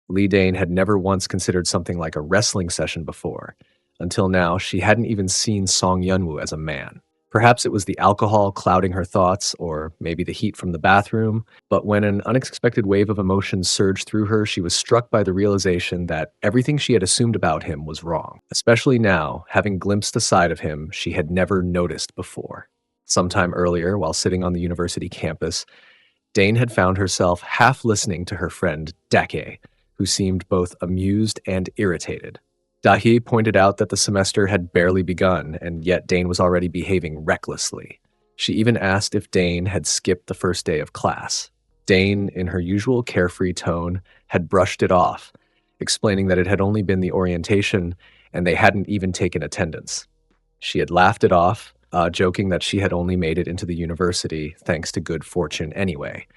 Lee Dane had never once considered something like a wrestling session before. Until now, she hadn't even seen Song Yunwoo as a man. Perhaps it was the alcohol clouding her thoughts, or maybe the heat from the bathroom, but when an unexpected wave of emotion surged through her, she was struck by the realization that everything she had assumed about him was wrong, especially now, having glimpsed a side of him she had never noticed before. Sometime earlier, while sitting on the university campus, Dane had found herself half listening to her friend Dake, who seemed both amused and irritated. Dahi pointed out that the semester had barely begun, and yet Dane was already behaving recklessly. She even asked if Dane had skipped the first day of class. Dane, in her usual carefree tone, had brushed it off, explaining that it had only been the orientation and they hadn't even taken attendance. She had laughed it off, joking that she had only made it into the university thanks to good fortune anyway.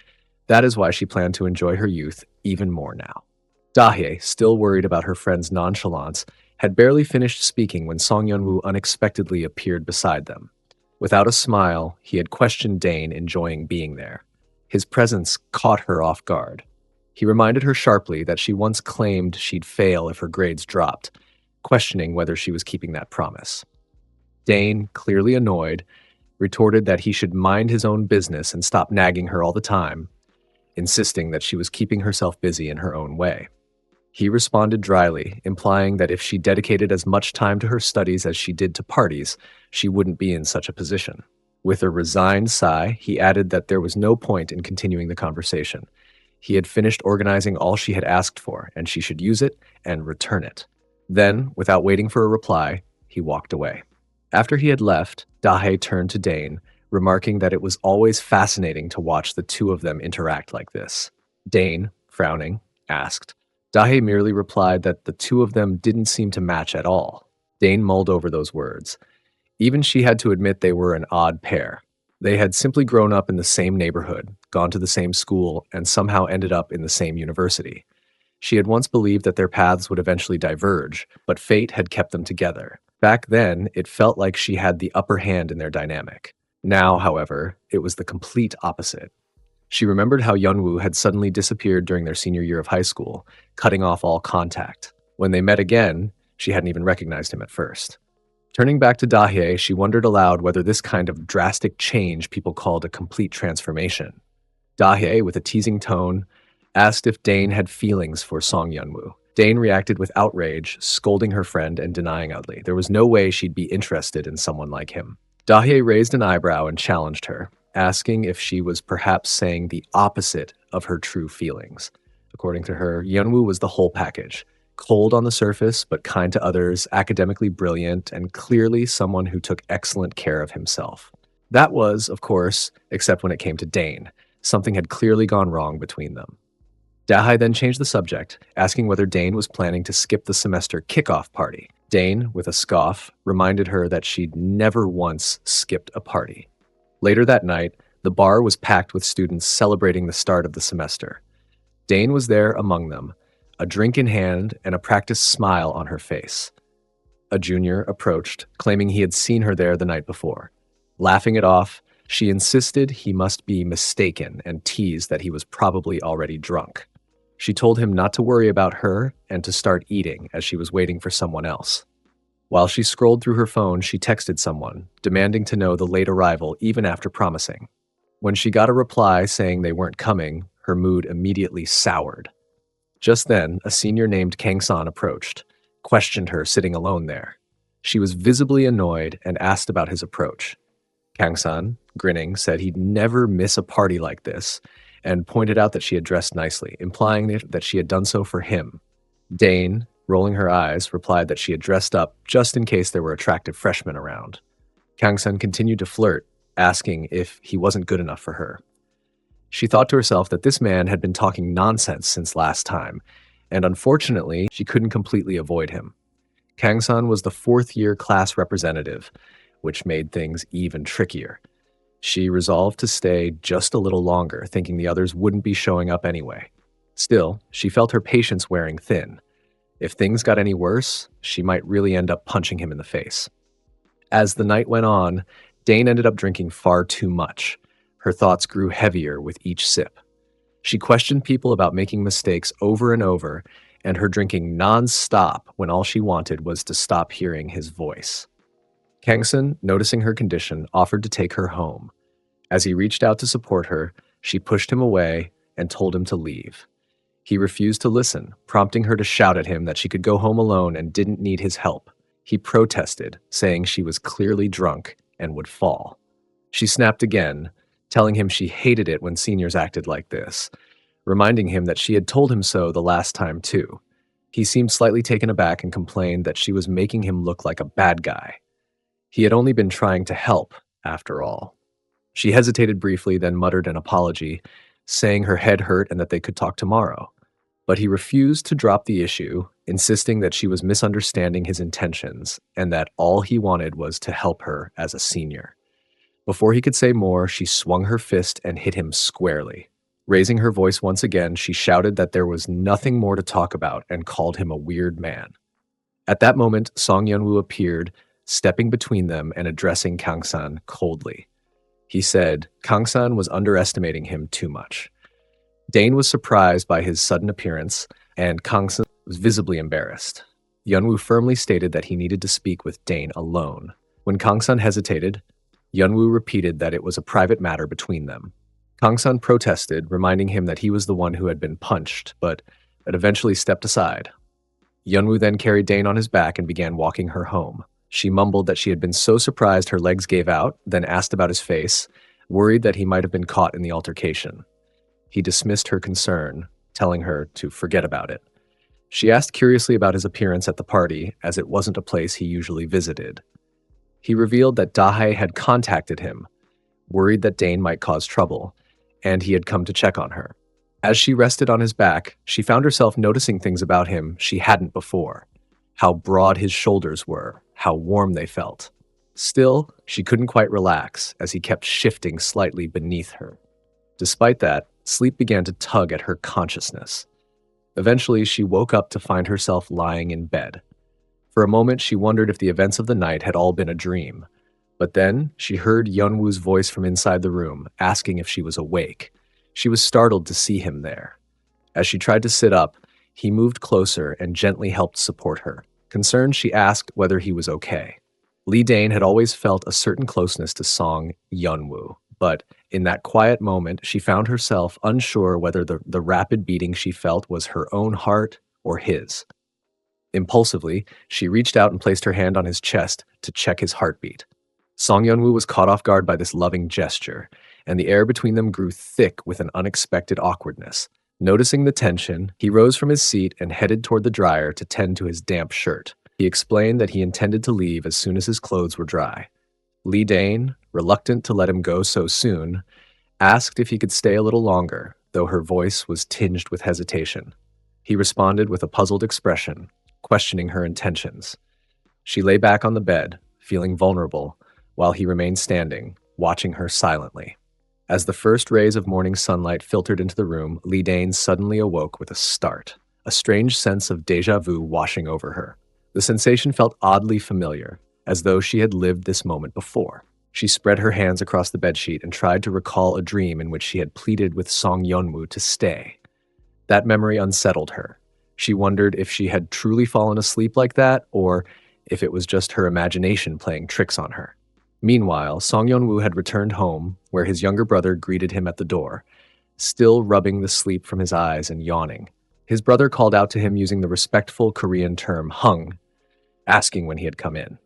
That is why she planned to enjoy her youth even more now. Dahye, still worried about her friend's nonchalance, had barely finished speaking when Song Yunwoo unexpectedly appeared beside them. Without a smile, he had questioned Dane, enjoying being there. His presence caught her off guard. He reminded her sharply that she once claimed she'd fail if her grades dropped, questioning whether she was keeping that promise. Dane, clearly annoyed, retorted that he should mind his own business and stop nagging her all the time, insisting that she was keeping herself busy in her own way. He responded dryly, implying that if she dedicated as much time to her studies as she did to parties, she wouldn't be in such a position. With a resigned sigh, he added that there was no point in continuing the conversation. He had finished organizing all she had asked for, and she should use it and return it. Then, without waiting for a reply, he walked away. After he had left, Dahe turned to Dane, remarking that it was always fascinating to watch the two of them interact like this. Dane, frowning, asked. Dahe merely replied that the two of them didn't seem to match at all. Dane mulled over those words. Even she had to admit they were an odd pair. They had simply grown up in the same neighborhood, gone to the same school, and somehow ended up in the same university. She had once believed that their paths would eventually diverge, but fate had kept them together. Back then, it felt like she had the upper hand in their dynamic. Now, however, it was the complete opposite. She remembered how Yunwoo had suddenly disappeared during their senior year of high school, cutting off all contact. When they met again, she hadn't even recognized him at first. Turning back to Dahye, she wondered aloud whether this kind of drastic change people called a complete transformation. Dahye, with a teasing tone, asked if Dane had feelings for Song Yunwoo. Dane reacted with outrage, scolding her friend and denying utterly. There was no way she'd be interested in someone like him. Dahye raised an eyebrow and challenged her, asking if she was perhaps saying the opposite of her true feelings. According to her, Yunwoo was the whole package. Cold on the surface, but kind to others, academically brilliant, and clearly someone who took excellent care of himself. That was, of course, except when it came to Dane. Something had clearly gone wrong between them. Dahye then changed the subject, asking whether Dane was planning to skip the semester kickoff party. Dane, with a scoff, reminded her that she'd never once skipped a party. Later that night, the bar was packed with students celebrating the start of the semester. Dane was there among them, a drink in hand and a practiced smile on her face. A junior approached, claiming he had seen her there the night before. Laughing it off, she insisted he must be mistaken and teased that he was probably already drunk. She told him not to worry about her and to start eating as she was waiting for someone else. While she scrolled through her phone, she texted someone, demanding to know the late arrival even after promising. When she got a reply saying they weren't coming, her mood immediately soured. Just then, a senior named Kang-san approached, questioned her sitting alone there. She was visibly annoyed and asked about his approach. Kang-san, grinning, said he'd never miss a party like this and pointed out that she had dressed nicely, implying that she had done so for him. Dane, rolling her eyes, replied that she had dressed up just in case there were attractive freshmen around. Kang-san continued to flirt, asking if he wasn't good enough for her. She thought to herself that this man had been talking nonsense since last time, and unfortunately, she couldn't completely avoid him. Kang-san was the fourth-year class representative, which made things even trickier. She resolved to stay just a little longer, thinking the others wouldn't be showing up anyway. Still, she felt her patience wearing thin. If things got any worse, she might really end up punching him in the face. As the night went on, Dane ended up drinking far too much. Her thoughts grew heavier with each sip. She questioned people about making mistakes over and over, and her drinking non-stop when all she wanted was to stop hearing his voice. Kangsun, noticing her condition, offered to take her home. As he reached out to support her, she pushed him away and told him to leave. He refused to listen, prompting her to shout at him that she could go home alone and didn't need his help. He protested, saying she was clearly drunk and would fall. She snapped again, telling him she hated it when seniors acted like this, reminding him that she had told him so the last time too. He seemed slightly taken aback and complained that she was making him look like a bad guy. He had only been trying to help, after all. She hesitated briefly, then muttered an apology, saying her head hurt and that they could talk tomorrow. But he refused to drop the issue, insisting that she was misunderstanding his intentions and that all he wanted was to help her as a senior. Before he could say more, she swung her fist and hit him squarely. Raising her voice once again, she shouted that there was nothing more to talk about and called him a weird man. At that moment, Song Yeonwoo appeared, stepping between them and addressing Kangsan coldly. He said Kangsan was underestimating him too much. Dane was surprised by his sudden appearance, and Kangsan was visibly embarrassed. Yeonwoo firmly stated that he needed to speak with Dane alone. When Kangsan hesitated, Yeonwoo repeated that it was a private matter between them. Kangsan protested, reminding him that he was the one who had been punched, but had eventually stepped aside. Yeonwoo then carried Dane on his back and began walking her home. She mumbled that she had been so surprised her legs gave out, then asked about his face, worried that he might have been caught in the altercation. He dismissed her concern, telling her to forget about it. She asked curiously about his appearance at the party, as it wasn't a place he usually visited. He revealed that Dahae had contacted him, worried that Dane might cause trouble, and he had come to check on her. As she rested on his back, she found herself noticing things about him she hadn't before. How broad his shoulders were, how warm they felt. Still, she couldn't quite relax as he kept shifting slightly beneath her. Despite that, sleep began to tug at her consciousness. Eventually, she woke up to find herself lying in bed. For a moment, she wondered if the events of the night had all been a dream. But then, she heard Yeonwoo's voice from inside the room, asking if she was awake. She was startled to see him there. As she tried to sit up, he moved closer and gently helped support her. Concerned, she asked whether he was okay. Lee Dane had always felt a certain closeness to Song Yeonwoo, but in that quiet moment, she found herself unsure whether the rapid beating she felt was her own heart or his. Impulsively, she reached out and placed her hand on his chest to check his heartbeat. Song Yeonwoo was caught off guard by this loving gesture, and the air between them grew thick with an unexpected awkwardness. Noticing the tension, he rose from his seat and headed toward the dryer to tend to his damp shirt. He explained that he intended to leave as soon as his clothes were dry. Lee Dane, reluctant to let him go so soon, asked if he could stay a little longer, though her voice was tinged with hesitation. He responded with a puzzled expression, questioning her intentions. She lay back on the bed, feeling vulnerable, while he remained standing, watching her silently. As the first rays of morning sunlight filtered into the room, Lee Dane suddenly awoke with a start, a strange sense of déjà vu washing over her. The sensation felt oddly familiar, as though she had lived this moment before. She spread her hands across the bedsheet and tried to recall a dream in which she had pleaded with Song Yeonwoo to stay. That memory unsettled her. She wondered if she had truly fallen asleep like that, or if it was just her imagination playing tricks on her. Meanwhile, Song Yeonwoo had returned home, where his younger brother greeted him at the door, still rubbing the sleep from his eyes and yawning. His brother called out to him using the respectful Korean term hung, asking when he had come in.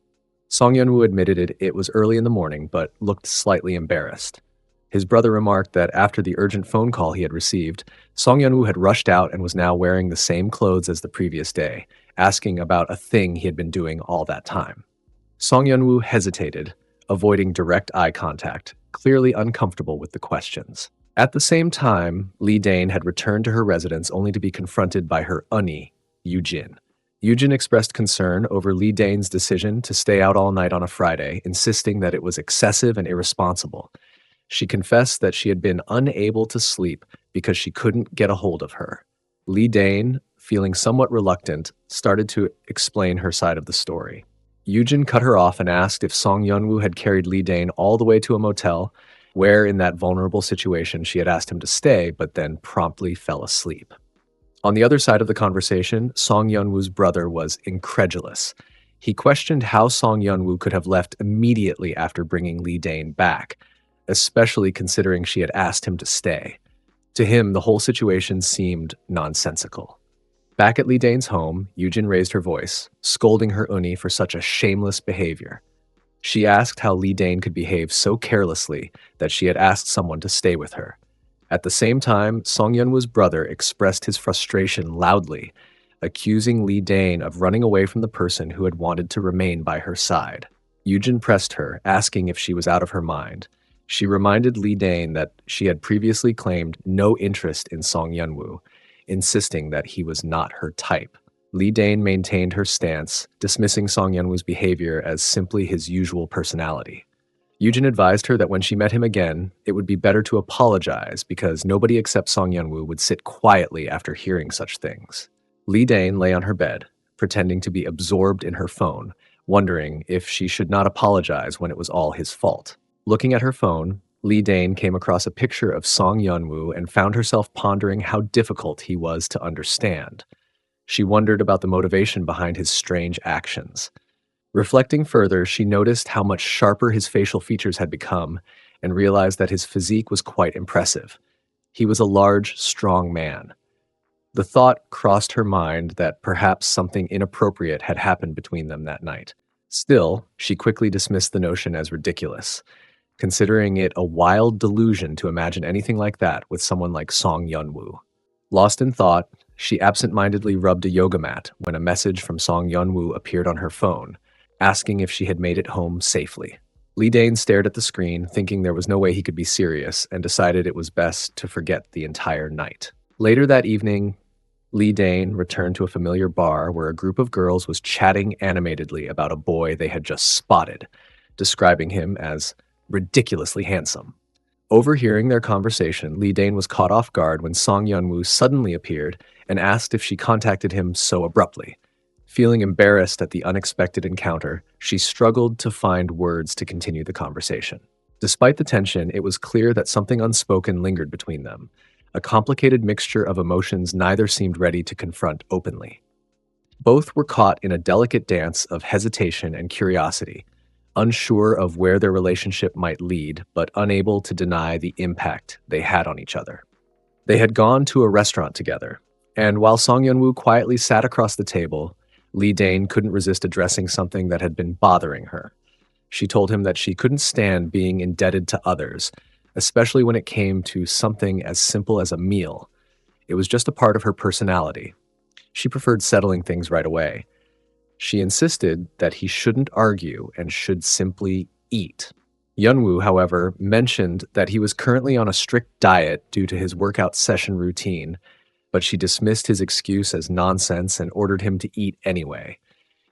Song Yeonwoo admitted it was early in the morning, but looked slightly embarrassed. His brother remarked that after the urgent phone call he had received, Song Yeonwoo had rushed out and was now wearing the same clothes as the previous day, asking about a thing he had been doing all that time. Song Yeonwoo hesitated, avoiding direct eye contact, clearly uncomfortable with the questions. At the same time, Lee Dane had returned to her residence only to be confronted by her unnie, Yoo-jin. Yoo-jin expressed concern over Lee Dane's decision to stay out all night on a Friday, insisting that it was excessive and irresponsible. She confessed that she had been unable to sleep because she couldn't get a hold of her. Lee Dane, feeling somewhat reluctant, started to explain her side of the story. Yoo-jin cut her off and asked if Song Yeonwoo had carried Lee Dane all the way to a motel where in that vulnerable situation she had asked him to stay, but then promptly fell asleep. On the other side of the conversation, Song Yunwoo's brother was incredulous. He questioned how Song Yunwoo could have left immediately after bringing Lee Dane back, especially considering she had asked him to stay. To him, the whole situation seemed nonsensical. Back at Lee Dane's home, Yujin raised her voice, scolding her Uni for such a shameless behavior. She asked how Lee Dane could behave so carelessly that she had asked someone to stay with her. At the same time, Song Yunwoo's brother expressed his frustration loudly, accusing Lee Dane of running away from the person who had wanted to remain by her side. Yujin pressed her, asking if she was out of her mind. She reminded Lee Dane that she had previously claimed no interest in Song Yunwoo, insisting that he was not her type. Lee Dane maintained her stance, dismissing Song Yunwoo's behavior as simply his usual personality. Yujin advised her that when she met him again, it would be better to apologize because nobody except Song Yunwoo would sit quietly after hearing such things. Lee Dane lay on her bed, pretending to be absorbed in her phone, wondering if she should not apologize when it was all his fault. Looking at her phone, Lee Dane came across a picture of Song Yunwoo and found herself pondering how difficult he was to understand. She wondered about the motivation behind his strange actions. Reflecting further, she noticed how much sharper his facial features had become and realized that his physique was quite impressive. He was a large, strong man. The thought crossed her mind that perhaps something inappropriate had happened between them that night. Still, she quickly dismissed the notion as ridiculous, considering it a wild delusion to imagine anything like that with someone like Song Yunwoo. Lost in thought, she absent-mindedly rubbed a yoga mat when a message from Song Yunwoo appeared on her phone, asking if she had made it home safely. Lee Dane stared at the screen, thinking there was no way he could be serious, and decided it was best to forget the entire night. Later that evening, Lee Dane returned to a familiar bar where a group of girls was chatting animatedly about a boy they had just spotted, describing him as ridiculously handsome. Overhearing their conversation, Lee Dane was caught off guard when Song Yunwoo suddenly appeared and asked if she contacted him so abruptly. Feeling embarrassed at the unexpected encounter, she struggled to find words to continue the conversation. Despite the tension, it was clear that something unspoken lingered between them, a complicated mixture of emotions neither seemed ready to confront openly. Both were caught in a delicate dance of hesitation and curiosity, unsure of where their relationship might lead, but unable to deny the impact they had on each other. They had gone to a restaurant together, and while Song Yunwoo quietly sat across the table, Lee Dane couldn't resist addressing something that had been bothering her. She told him that she couldn't stand being indebted to others, especially when it came to something as simple as a meal. It was just a part of her personality. She preferred settling things right away. She insisted that he shouldn't argue and should simply eat. Yunwoo, however, mentioned that he was currently on a strict diet due to his workout session routine, but she dismissed his excuse as nonsense and ordered him to eat anyway.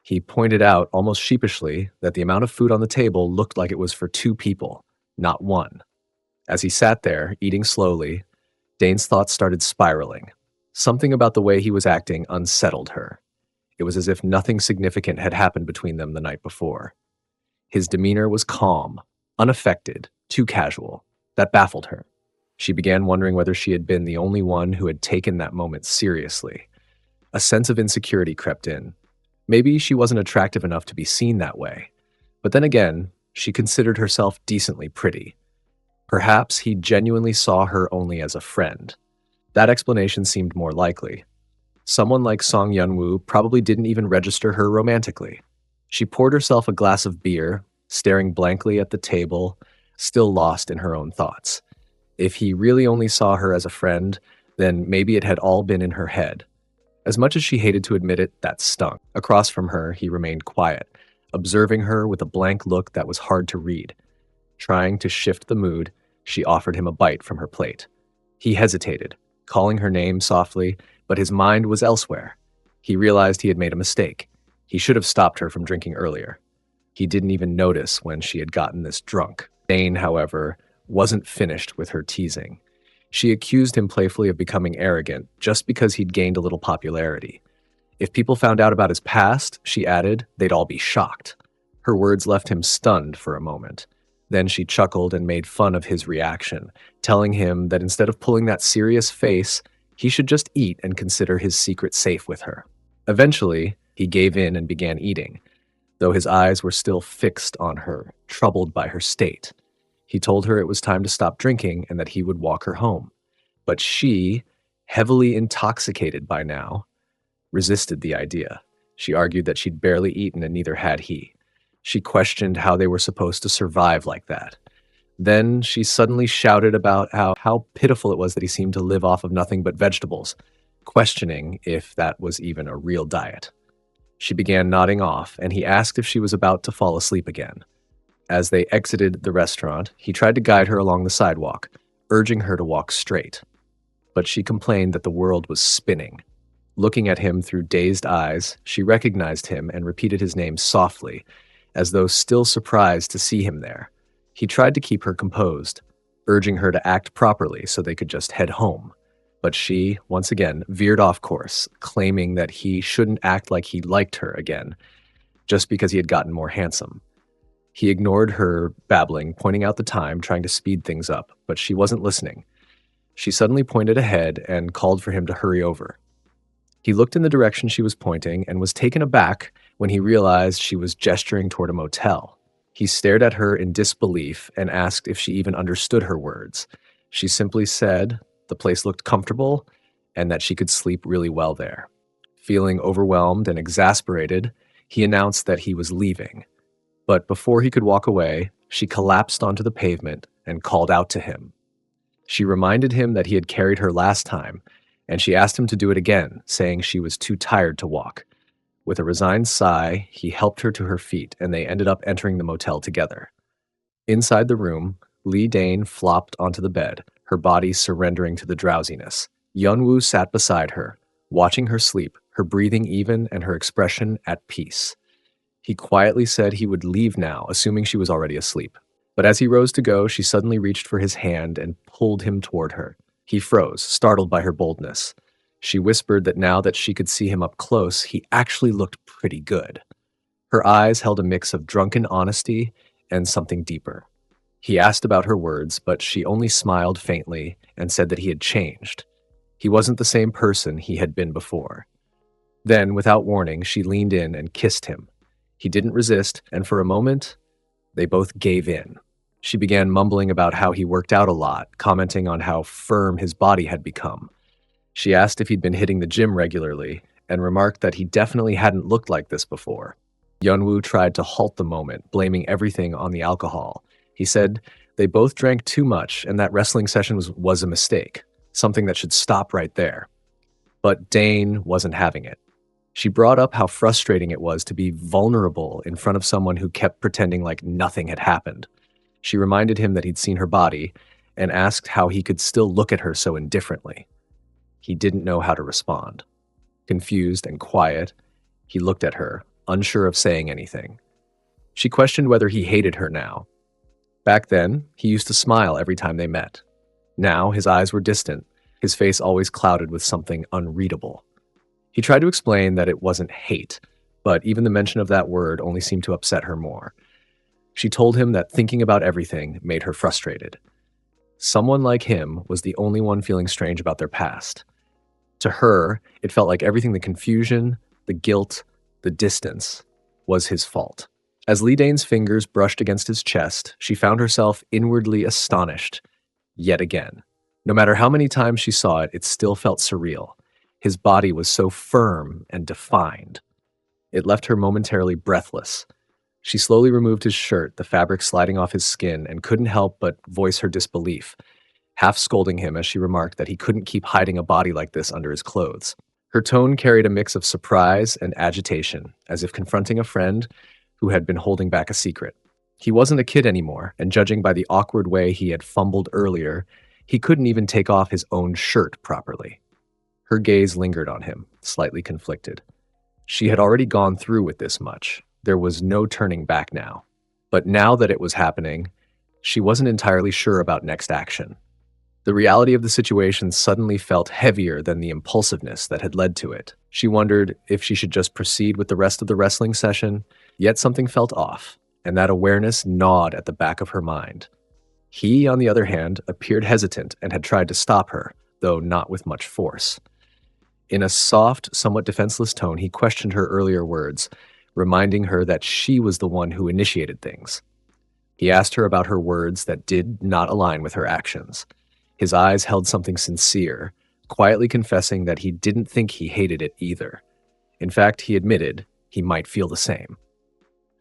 He pointed out, almost sheepishly, that the amount of food on the table looked like it was for 2 people, not 1. As he sat there, eating slowly, Dane's thoughts started spiraling. Something about the way he was acting unsettled her. It was as if nothing significant had happened between them the night before. His demeanor was calm, unaffected, too casual. That baffled her. She began wondering whether she had been the only one who had taken that moment seriously. A sense of insecurity crept in. Maybe she wasn't attractive enough to be seen that way. But then again, she considered herself decently pretty. Perhaps he genuinely saw her only as a friend. That explanation seemed more likely. Someone like Song Yunwoo probably didn't even register her romantically. She poured herself a glass of beer, staring blankly at the table, still lost in her own thoughts. If he really only saw her as a friend, then maybe it had all been in her head. As much as she hated to admit it, that stung. Across from her, he remained quiet, observing her with a blank look that was hard to read. Trying to shift the mood, she offered him a bite from her plate. He hesitated, calling her name softly, but his mind was elsewhere. He realized he had made a mistake. He should have stopped her from drinking earlier. He didn't even notice when she had gotten this drunk. Dane, however, wasn't finished with her teasing. She accused him playfully of becoming arrogant just because he'd gained a little popularity. If people found out about his past, she added, they'd all be shocked. Her words left him stunned for a moment. Then she chuckled and made fun of his reaction, telling him that instead of pulling that serious face, he should just eat and consider his secret safe with her. Eventually, he gave in and began eating, though his eyes were still fixed on her, troubled by her state. He told her it was time to stop drinking and that he would walk her home. But she, heavily intoxicated by now, resisted the idea. She argued that she'd barely eaten and neither had he. She questioned how they were supposed to survive like that. Then she suddenly shouted about how pitiful it was that he seemed to live off of nothing but vegetables, questioning if that was even a real diet. She began nodding off, and he asked if she was about to fall asleep again. As they exited the restaurant, he tried to guide her along the sidewalk, urging her to walk straight. But she complained that the world was spinning. Looking at him through dazed eyes, she recognized him and repeated his name softly, as though still surprised to see him there. He tried to keep her composed, urging her to act properly so they could just head home. But she, once again, veered off course, claiming that he shouldn't act like he liked her again, just because he had gotten more handsome. He ignored her babbling, pointing out the time, trying to speed things up, but she wasn't listening. She suddenly pointed ahead and called for him to hurry over. He looked in the direction she was pointing and was taken aback when he realized she was gesturing toward a motel. He stared at her in disbelief and asked if she even understood her words. She simply said the place looked comfortable and that she could sleep really well there. Feeling overwhelmed and exasperated, he announced that he was leaving. But before he could walk away, she collapsed onto the pavement and called out to him. She reminded him that he had carried her last time, and she asked him to do it again, saying she was too tired to walk. With a resigned sigh, he helped her to her feet, and they ended up entering the motel together. Inside the room, Lee Dane flopped onto the bed, her body surrendering to the drowsiness. Yeonwoo sat beside her, watching her sleep, her breathing even and her expression at peace. He quietly said he would leave now, assuming she was already asleep. But as he rose to go, she suddenly reached for his hand and pulled him toward her. He froze, startled by her boldness. She whispered that now that she could see him up close, he actually looked pretty good. Her eyes held a mix of drunken honesty and something deeper. He asked about her words, but she only smiled faintly and said that he had changed. He wasn't the same person he had been before. Then, without warning, she leaned in and kissed him. He didn't resist, and for a moment, they both gave in. She began mumbling about how he worked out a lot, commenting on how firm his body had become. She asked if he'd been hitting the gym regularly, and remarked that he definitely hadn't looked like this before. Yeonwoo tried to halt the moment, blaming everything on the alcohol. He said they both drank too much, and that wrestling session was a mistake, something that should stop right there. But Dane wasn't having it. She brought up how frustrating it was to be vulnerable in front of someone who kept pretending like nothing had happened. She reminded him that he'd seen her body and asked how he could still look at her so indifferently. He didn't know how to respond. Confused and quiet, he looked at her, unsure of saying anything. She questioned whether he hated her now. Back then, he used to smile every time they met. Now, his eyes were distant, his face always clouded with something unreadable. He tried to explain that it wasn't hate, but even the mention of that word only seemed to upset her more. She told him that thinking about everything made her frustrated. Someone like him was the only one feeling strange about their past. To her, it felt like everything, the confusion, the guilt, the distance, was his fault. As Lee Dane's fingers brushed against his chest, she found herself inwardly astonished, yet again. No matter how many times she saw it, it still felt surreal. His body was so firm and defined. It left her momentarily breathless. She slowly removed his shirt, the fabric sliding off his skin, and couldn't help but voice her disbelief, half scolding him as she remarked that he couldn't keep hiding a body like this under his clothes. Her tone carried a mix of surprise and agitation, as if confronting a friend who had been holding back a secret. He wasn't a kid anymore, and judging by the awkward way he had fumbled earlier, he couldn't even take off his own shirt properly. Her gaze lingered on him, slightly conflicted. She had already gone through with this much. There was no turning back now. But now that it was happening, she wasn't entirely sure about next action. The reality of the situation suddenly felt heavier than the impulsiveness that had led to it. She wondered if she should just proceed with the rest of the wrestling session, yet something felt off. and that awareness gnawed at the back of her mind. He, on the other hand, appeared hesitant and had tried to stop her, though not with much force. In a soft, somewhat defenseless tone, he questioned her earlier words, reminding her that she was the one who initiated things. He asked her about her words that did not align with her actions. His eyes held something sincere, quietly confessing that he didn't think he hated it either. In fact, he admitted he might feel the same.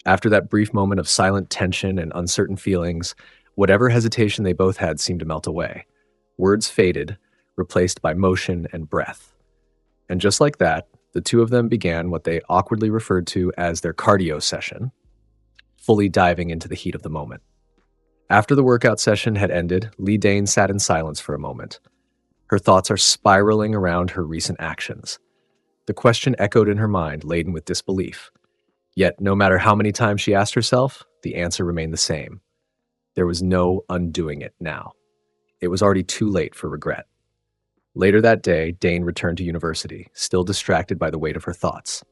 After that brief moment of silent tension and uncertain feelings, whatever hesitation they both had seemed to melt away. Words faded, replaced by motion and breath. And just like that, the two of them began what they awkwardly referred to as their cardio session, fully diving into the heat of the moment. After the workout session had ended, Lee Dane sat in silence for a moment. Her thoughts are spiraling around her recent actions. The question echoed in her mind, laden with disbelief. Yet, no matter how many times she asked herself, the answer remained the same. There was no undoing it now. It was already too late for regret. Later that day, Dane returned to university, still distracted by the weight of her thoughts.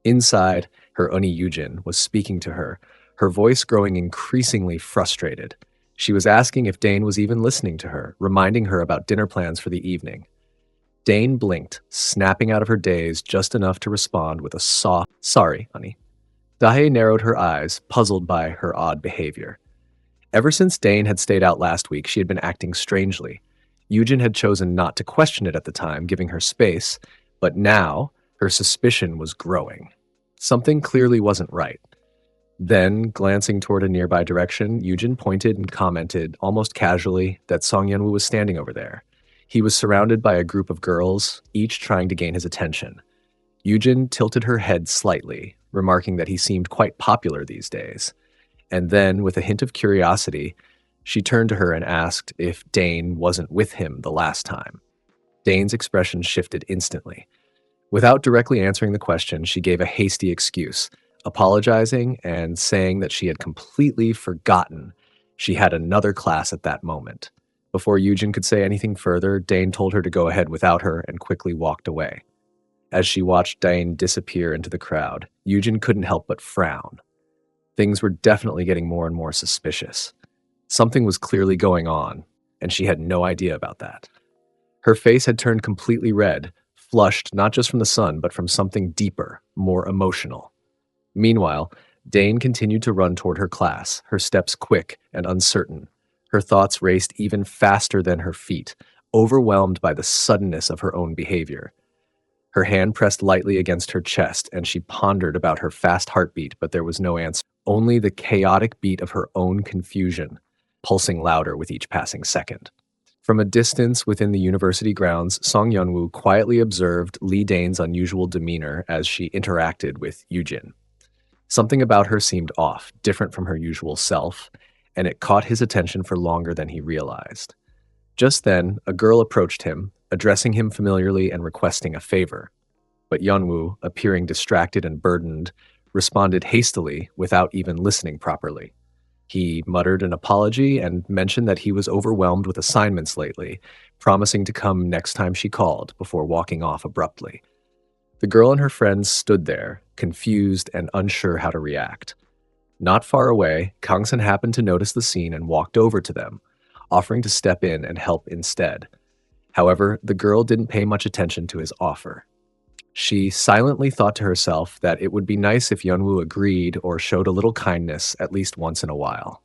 Inside, her Oni Yujin was speaking to her, her voice growing increasingly frustrated. She was asking if Dane was even listening to her, reminding her about dinner plans for the evening. Dane blinked, snapping out of her daze just enough to respond with a soft, "Sorry, honey." Dahe narrowed her eyes, puzzled by her odd behavior. Ever since Dane had stayed out last week, she had been acting strangely. Yujin had chosen not to question it at the time, giving her space, but now her suspicion was growing. Something clearly wasn't right. Then, glancing toward a nearby direction, Yujin pointed and commented, almost casually, that Song Yeonwoo was standing over there. He was surrounded by a group of girls, each trying to gain his attention. Yujin tilted her head slightly, remarking that he seemed quite popular these days. And then, with a hint of curiosity, she turned to her and asked if Dane wasn't with him the last time. Dane's expression shifted instantly. Without directly answering the question, she gave a hasty excuse, apologizing and saying that she had completely forgotten she had another class at that moment. Before Yujin could say anything further, Dane told her to go ahead without her and quickly walked away. As she watched Dane disappear into the crowd, Yujin couldn't help but frown. Things were definitely getting more and more suspicious. Something was clearly going on, and she had no idea about that. Her face had turned completely red, flushed not just from the sun, but from something deeper, more emotional. Meanwhile, Dane continued to run toward her class, her steps quick and uncertain. Her thoughts raced even faster than her feet, overwhelmed by the suddenness of her own behavior. Her hand pressed lightly against her chest, and she pondered about her fast heartbeat, but there was no answer. Only the chaotic beat of her own confusion, pulsing louder with each passing second. From a distance within the university grounds, Song Yeonwoo quietly observed Lee Dane's unusual demeanor as she interacted with Yujin. Something about her seemed off, different from her usual self, and it caught his attention for longer than he realized. Just then, a girl approached him, addressing him familiarly and requesting a favor. But Yeonwoo, appearing distracted and burdened, responded hastily without even listening properly. He muttered an apology and mentioned that he was overwhelmed with assignments lately, promising to come next time she called before walking off abruptly. The girl and her friends stood there, confused and unsure how to react. Not far away, Kangsun happened to notice the scene and walked over to them, offering to step in and help instead. However, the girl didn't pay much attention to his offer. She silently thought to herself that it would be nice if Yeonwoo agreed or showed a little kindness at least once in a while.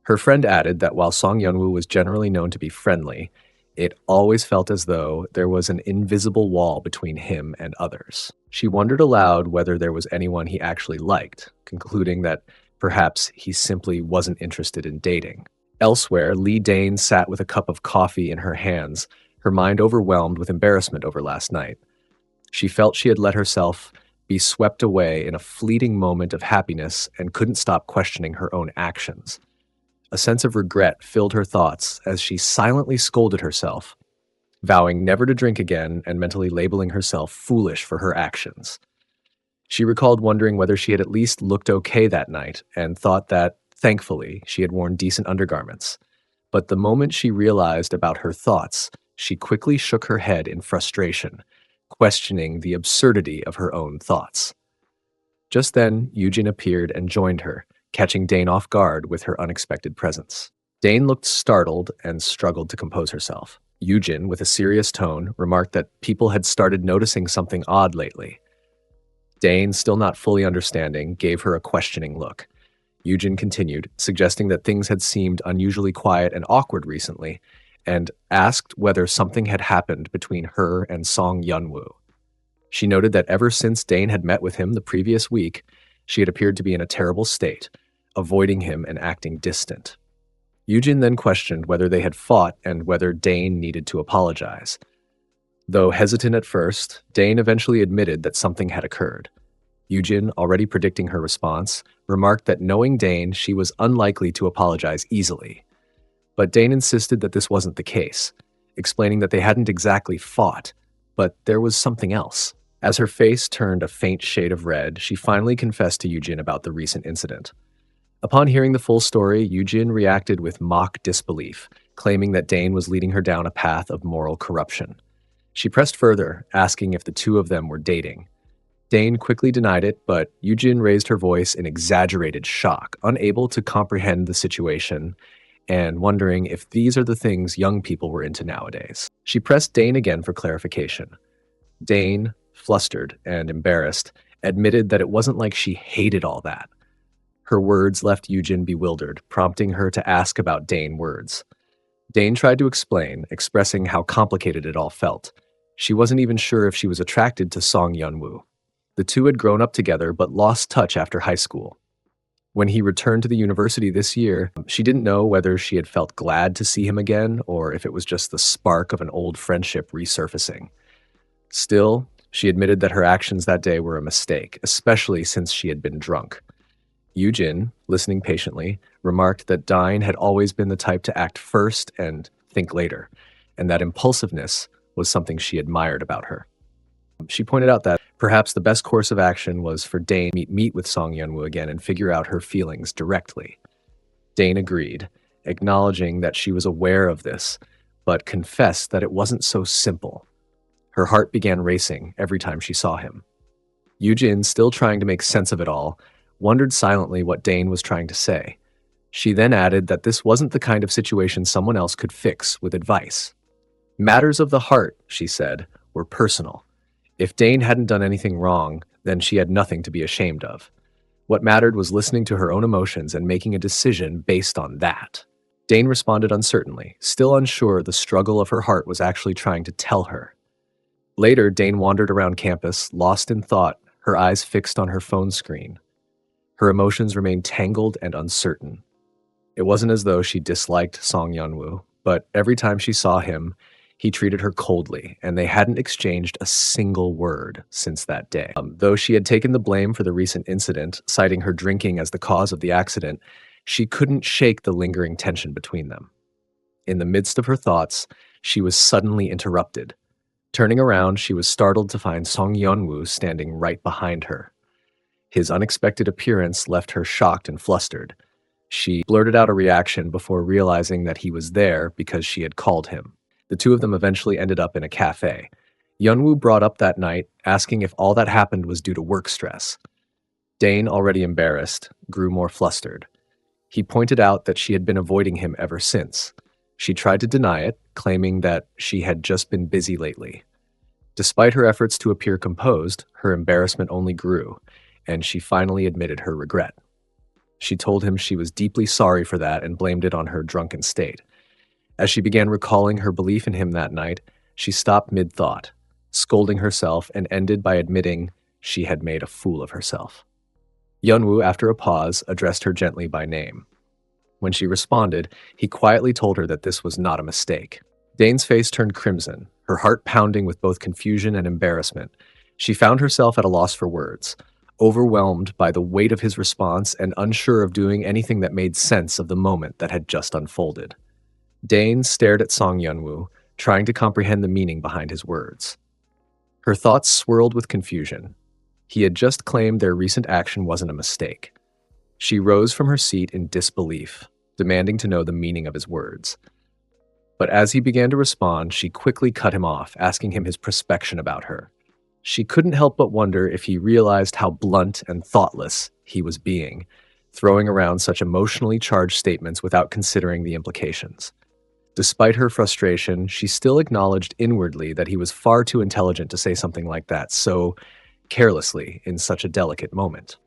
Her friend added that while Song Yeonwoo was generally known to be friendly, it always felt as though there was an invisible wall between him and others. She wondered aloud whether there was anyone he actually liked, concluding that perhaps he simply wasn't interested in dating. Elsewhere, Lee Dane sat with a cup of coffee in her hands, her mind overwhelmed with embarrassment over last night. She felt she had let herself be swept away in a fleeting moment of happiness and couldn't stop questioning her own actions. A sense of regret filled her thoughts as she silently scolded herself, vowing never to drink again and mentally labeling herself foolish for her actions. She recalled wondering whether she had at least looked okay that night and thought that, thankfully, she had worn decent undergarments. But the moment she realized about her thoughts, she quickly shook her head in frustration, questioning the absurdity of her own thoughts. Just then, Yujin appeared and joined her, catching Dane off guard with her unexpected presence. Dane looked startled and struggled to compose herself. Yujin, with a serious tone, remarked that people had started noticing something odd lately. Dane, still not fully understanding, gave her a questioning look. Yujin continued, suggesting that things had seemed unusually quiet and awkward recently, and asked whether something had happened between her and Song Yunwoo. She noted that ever since Dane had met with him the previous week, she had appeared to be in a terrible state, avoiding him and acting distant. Yujin then questioned whether they had fought and whether Dane needed to apologize. Though hesitant at first, Dane eventually admitted that something had occurred. Yujin, already predicting her response, remarked that knowing Dane, she was unlikely to apologize easily. But Dane insisted that this wasn't the case, explaining that they hadn't exactly fought, but there was something else. As her face turned a faint shade of red, she finally confessed to Yujin about the recent incident. Upon hearing the full story, Yujin reacted with mock disbelief, claiming that Dane was leading her down a path of moral corruption. She pressed further, asking if the two of them were dating. Dane quickly denied it, but Yujin raised her voice in exaggerated shock, unable to comprehend the situation and wondering if these are the things young people were into nowadays. She pressed Dane again for clarification. Dane, flustered and embarrassed, admitted that it wasn't like she hated all that. Her words left Yujin bewildered, prompting her to ask about Dane words. Dane tried to explain, expressing how complicated it all felt. She wasn't even sure if she was attracted to Song Yunwoo. The two had grown up together but lost touch after high school. When he returned to the university this year, she didn't know whether she had felt glad to see him again or if it was just the spark of an old friendship resurfacing. Still, she admitted that her actions that day were a mistake, especially since she had been drunk. Yujin, listening patiently, remarked that Dine had always been the type to act first and think later, and that impulsiveness was something she admired about her. She pointed out that perhaps the best course of action was for Dane to meet with Song Yunwoo again and figure out her feelings directly. Dane agreed, acknowledging that she was aware of this, but confessed that it wasn't so simple. Her heart began racing every time she saw him. Yujin, still trying to make sense of it all, wondered silently what Dane was trying to say. She then added that this wasn't the kind of situation someone else could fix with advice. Matters of the heart, she said, were personal. If Dane hadn't done anything wrong, then she had nothing to be ashamed of. What mattered was listening to her own emotions and making a decision based on that. Dane responded uncertainly, still unsure the struggle of her heart was actually trying to tell her. Later, Dane wandered around campus, lost in thought, her eyes fixed on her phone screen. Her emotions remained tangled and uncertain. It wasn't as though she disliked Song Yunwoo, but every time she saw him, he treated her coldly, and they hadn't exchanged a single word since that day. Though she had taken the blame for the recent incident, citing her drinking as the cause of the accident, she couldn't shake the lingering tension between them. In the midst of her thoughts, she was suddenly interrupted. Turning around, she was startled to find Song Yunwoo standing right behind her. His unexpected appearance left her shocked and flustered. She blurted out a reaction before realizing that he was there because she had called him. The two of them eventually ended up in a cafe. Yunwoo brought up that night, asking if all that happened was due to work stress. Dane, already embarrassed, grew more flustered. He pointed out that she had been avoiding him ever since. She tried to deny it, claiming that she had just been busy lately. Despite her efforts to appear composed, her embarrassment only grew, and she finally admitted her regret. She told him she was deeply sorry for that and blamed it on her drunken state. As she began recalling her belief in him that night, she stopped mid-thought, scolding herself, and ended by admitting she had made a fool of herself. Yunwoo, after a pause, addressed her gently by name. When she responded, he quietly told her that this was not a mistake. Dane's face turned crimson, her heart pounding with both confusion and embarrassment. She found herself at a loss for words, overwhelmed by the weight of his response and unsure of doing anything that made sense of the moment that had just unfolded. Dane stared at Song Yunwoo, trying to comprehend the meaning behind his words. Her thoughts swirled with confusion. He had just claimed their recent action wasn't a mistake. She rose from her seat in disbelief, demanding to know the meaning of his words. But as he began to respond, she quickly cut him off, asking him his prospection about her. She couldn't help but wonder if he realized how blunt and thoughtless he was being, throwing around such emotionally charged statements without considering the implications. Despite her frustration, she still acknowledged inwardly that he was far too intelligent to say something like that so carelessly in such a delicate moment.